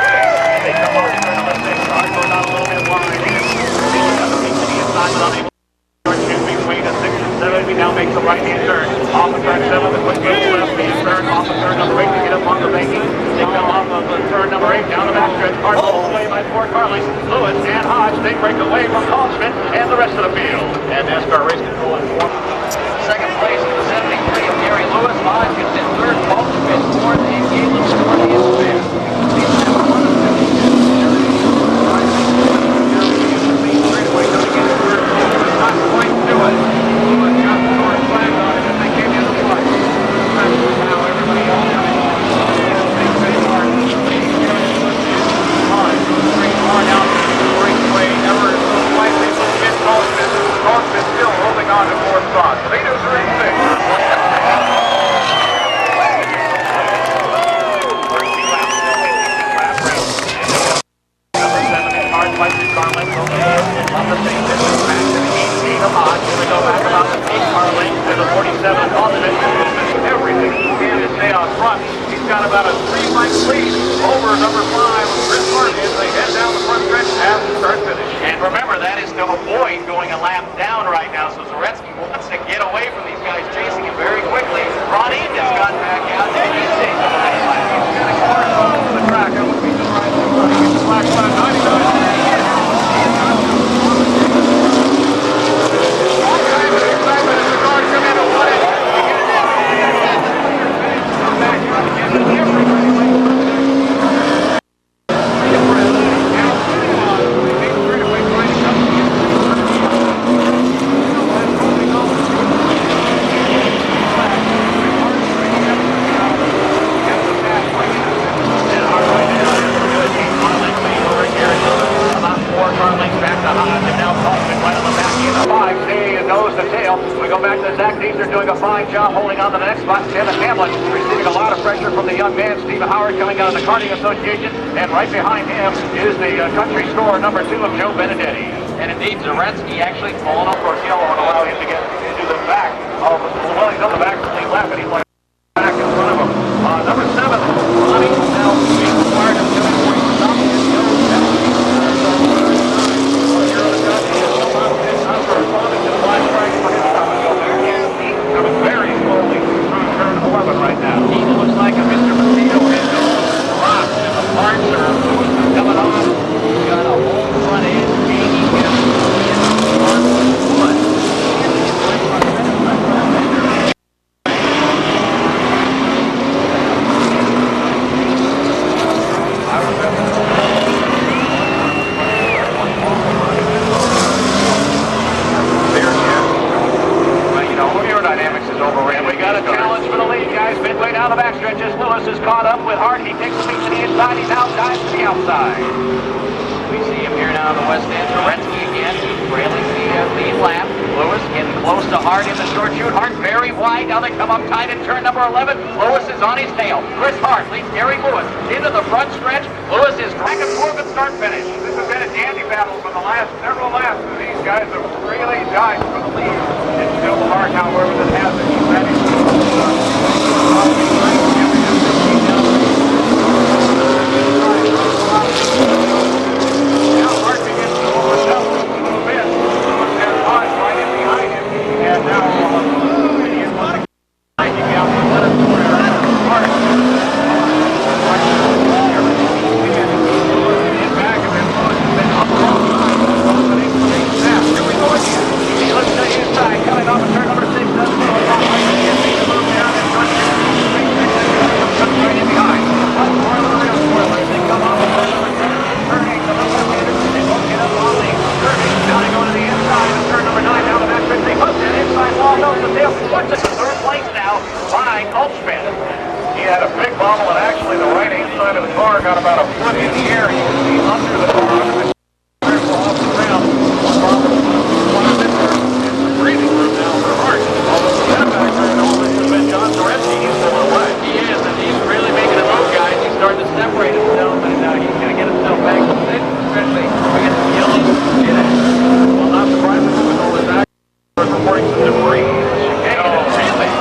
They come over to turn number 6. Car goes out a little bit wide. He's got the peak to the inside, but unable between a 6 and 7. He now makes a right-hand turn. Off of turn 7, the quick little left-hand turn. Off of turn number 8 to get up on the banking. They come off of turn number 8 down the backstretch. Car goes away by 4 car lengths. Lewis and Hodge, they break away from Coltsman and the rest of the field. And NASCAR race control in 4. Second place in the 73 of Gary Lewis. Hodge gets in third. Coltsman fourth. And Caleb Stewart is fifth. Not quite do it. Lewis got the short flag on it as they came in the front. Now everybody else coming on. Green car now breakaway. Ever so slightly in Coltsman. Coltsman still holding on to 4th spot. Leaders are in 6th. By 2 car lengths on the same distance back to the 18 of Hodge. Here we go back about the 8 car length to the 47 Coltsman. Everything he can to stay out front. He's got about a 3-length lead over number 5, Chris Harvey, as they head down the front stretch at the start finish. And remember, that is still a Boyd going a lap down right now, so Zaretsky wants to get away from these guys chasing him very quickly. Ron Eaton has gotten back out, and he stays on the next lap. He's got a car all over the track. I would be surprised if running into black flag 99. Association, and right behind him is the country store number 2 of Joe Benedetti. And indeed, Zaretsky actually falling off. Of course, yellow won't allow him to get into the back of well, he's on the back of the lead lap, and he's like back in front of him. Number 7, Lonnie now being required to stop his Joe Benedetti. Here on the gun, he is somehow responding to the black flag for his coming over there. Coming very slowly through turn 11 right now. He looks like a Mr. Potato Head. Hard serve, coming on. He's got a whole front end hanging in on foot. Aerodynamics is overran. We got a challenge for the lead, guys. Midway down the backstretch as Lewis is caught up with Hart. He takes the lead to the inside. He's out, dives to the outside. We see him here now on the west end. Zaretsky again, trailing the lead lap. Lewis getting close to Hart in the short chute. Hart very wide. Now they come up tight in turn number 11. Lewis is on his tail. Chris Hart leads Gary Lewis into the front stretch. Lewis is back and forth at start finish. This has been a dandy battle for the last several laps. These guys have really died for the lead. It's still Hart, however, that has it. He's ready to now Hart begins to open up a little bit. Lewis has Hodge right in behind him. And now he is taking out the left corner. Hart. Everything he can. Lewis in back of him. Lewis has been up front. Here we go again. He looks to the inside, coming off of turn number 6. puts it to third place now by Ulchman. He had a big bobble, and actually the right-hand side of the car got about a foot in the air. You can see under the car, off the ground. One of them is breathing room now for Hart. Although the benefactor and all this has been John Zoreski, he's pulling away. He is, and he's really making a move, guys. He's starting to separate himself, and he's going to get himself back to position, especially against the yellow in it. Well, not surprisingly, with all this action, we're reporting some debris. Really?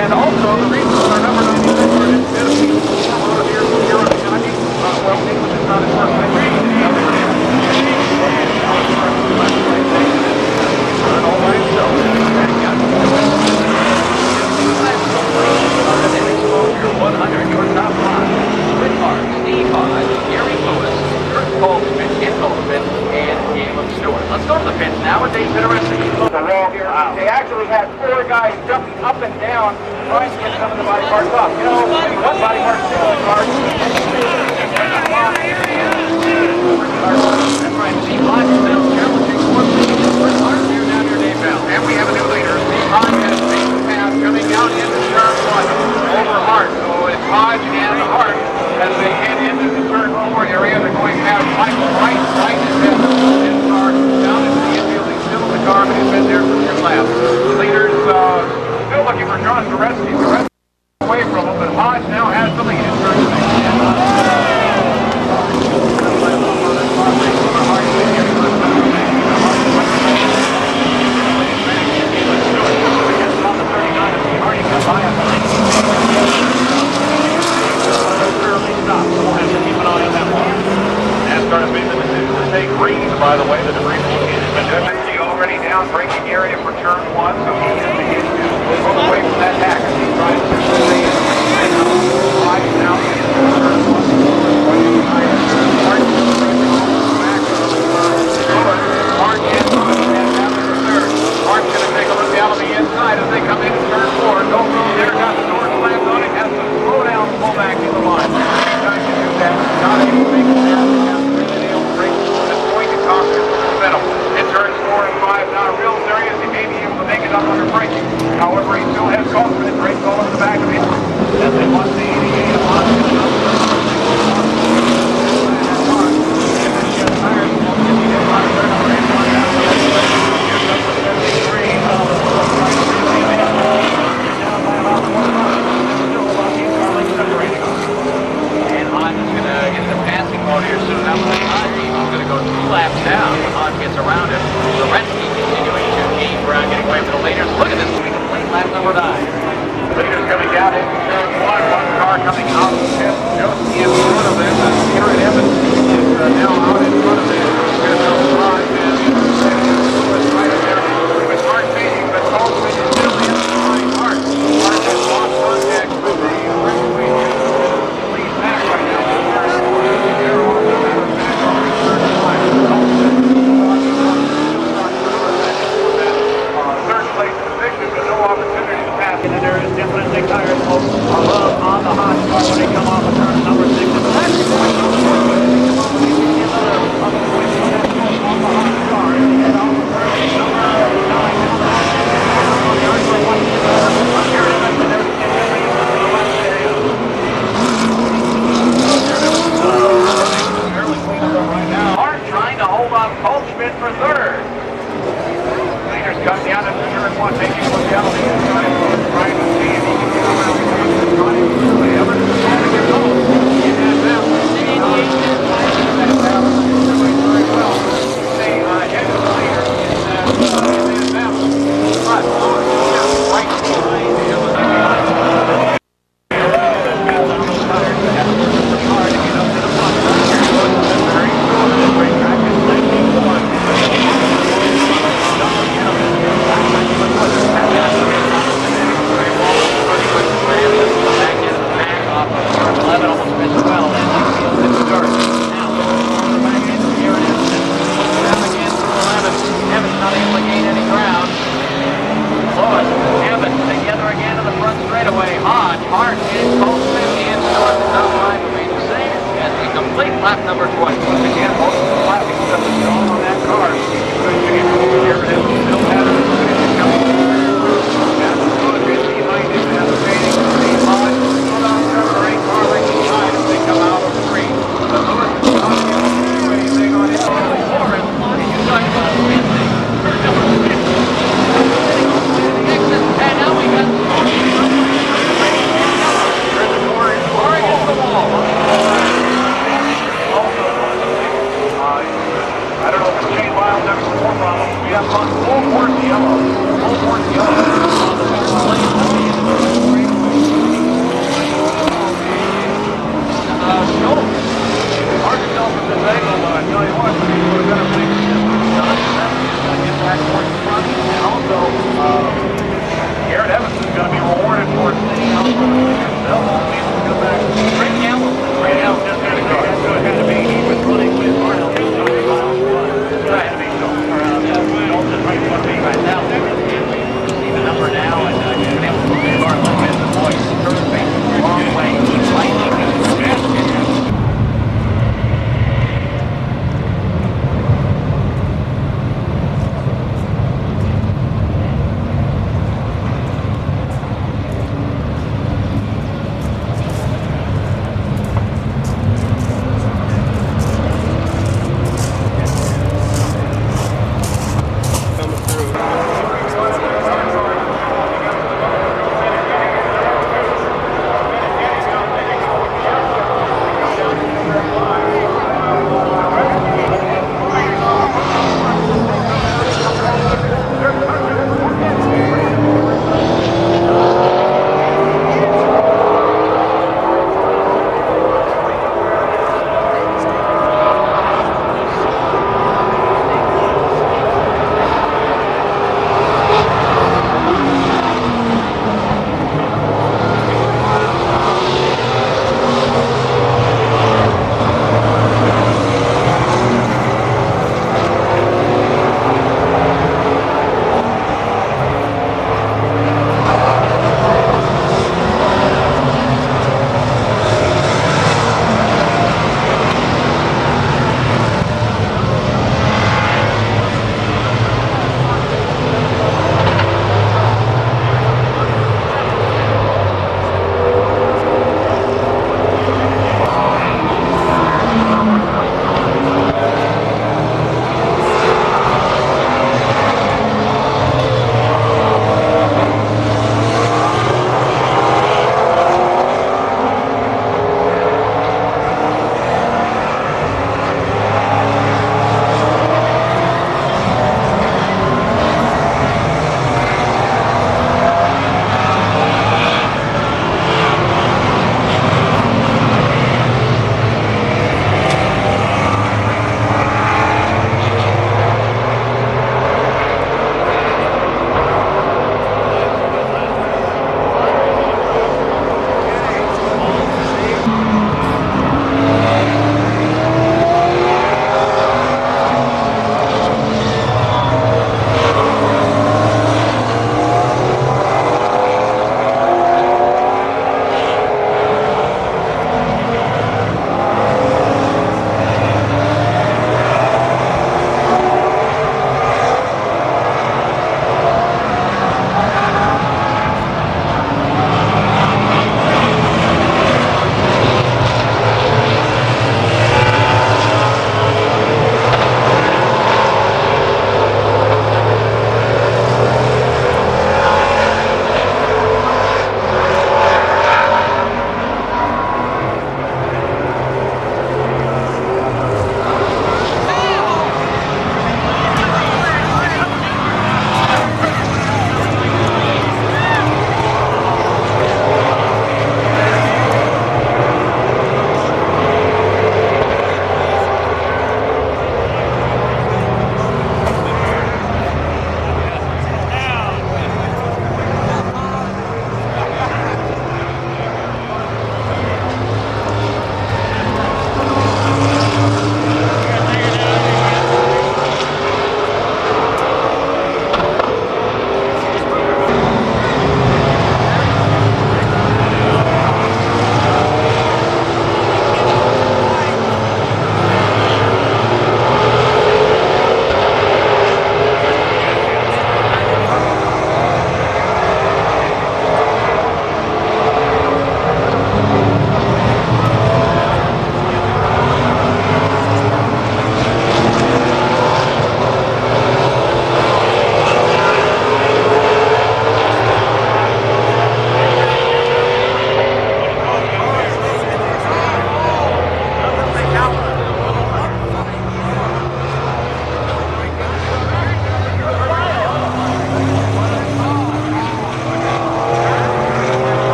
And also, the reason for our number 96 are instead of people out here on the jockey, well, English is not his first language. All by himself. Exposure 100, your top five. Whit Hart, Steve Hodge, Gary Lewis, Kurt Goldschmidt, Ken Goldschmidt, and Caleb Stewart. Let's go to the pits now with Dave interesting. The wall here. They actually had 4 guys jumping up and down trying to get some of the body parts off. You know, what body parts do in cars? That's right, Steve Hodge is now challenging for Whit Hart here down here, Dave Bell. And we have a new leader. Steve Hodge has a big pass coming out into turn 1 over Hart. So it's Hodge and Hart as they head into the turn 4 area. They're going to have Michael Wright his head in the car down into the infield. He's still in the car, but he's been there for 2 laps. The leaders still looking for John Zoreski. Zoreski away from him, but Hodge now has the lead in turn 6. NASCAR has made the decision to take green, by the way. The debris has been definitely already down, braking area for turn 1, so he is beginning to move away from that hack as he tries to stay in the green. Right now, he is in turn 1. Mark is after the third. Mark's going to take a look down on the inside as they come into turn 4. No room there, got the door slammed on it, has to slow down, pull back in the line. Trying to do that, not able to make it happen. In turns 4 and 5, not real serious. He may be able to make it up under braking. However, he still has confidence. Brake all over the back of him. As they watch the 88 upon And Hodge is going to get the passing mode here soon. That was he's going to go 2 laps down. Hodge gets around him. Zoreski continuing to gain ground, getting away from the leaders. Look at this. We complete lap number 9. leaders coming down into turn 1. One car coming out of the pit. Just in front of them. Aaron Evans is now out in front of them. There's no Hodge and Lewis right there with Hart fading, but Goldschmidt is still in behind Hart. Hart has lost contact with the raceway. Lead back right now. They're on the back over in turn 5. Third place position, but no opportunity to pass. And there is definitely tires above on the hot car when they come off of turn number 6. And that's the point of the car. On the point of that on the hot car. And they head off of turn number 9. On the arc for 1 here it is, and there's the lead to the left area. Fairly clean up right now. Hart trying to hold on Goldschmidt for third. Leaders cut down into turn 1, taking a look down on the inside. Trying to see if he can get around the turn. Running through it. Evans is trying to get home. In that battle. In that battle. Doing very well. Stay ahead of the leader in that battle. But Lewis is right behind him. Hart and Goldschmidt and Stewart, the top 5 remain the same as we complete lap number 20.